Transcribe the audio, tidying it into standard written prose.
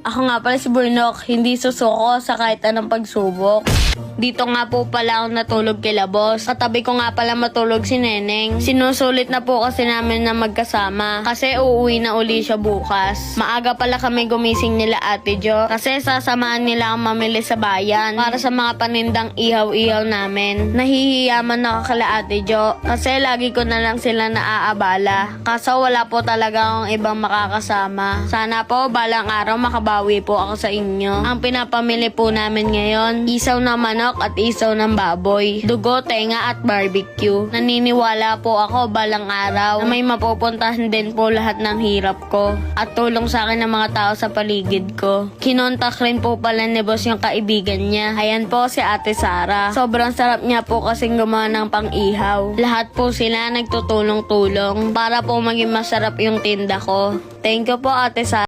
Ako nga pala si Burnok, hindi susuko sa kahit anong pagsubok. Dito nga po pala ako natulog kila boss. Katabi ko nga pala matulog si Neneng. Sinusulit na po kasi namin na magkasama. Kasi uuwi na uli siya bukas. Maaga pala kami gumising nila Ate Jo. Kasi sasamahan nila ang mamili sa bayan. Para sa mga panindang ihaw-ihaw namin. Nahihiyaman na kala Ate Jo. Kasi lagi ko na lang sila naaabala. Kaso wala po talaga akong ibang makakasama. Sana po balang araw makabawi po ako sa inyo. Ang pinapamili po namin ngayon, isaw na manok at isaw ng baboy, dugo, tenga at barbecue. Naniniwala po ako balang araw na may mapupuntahan din po lahat ng hirap ko at tulong sa akin ng mga tao sa paligid ko. Kinontak rin po pala ni boss yung kaibigan niya. Ayan po si Ate Sara. Sobrang sarap niya po kasing gumawa ng pang-ihaw. Lahat po sila nagtutulong-tulong para po maging masarap yung tinda ko. Thank you po Ate Sara.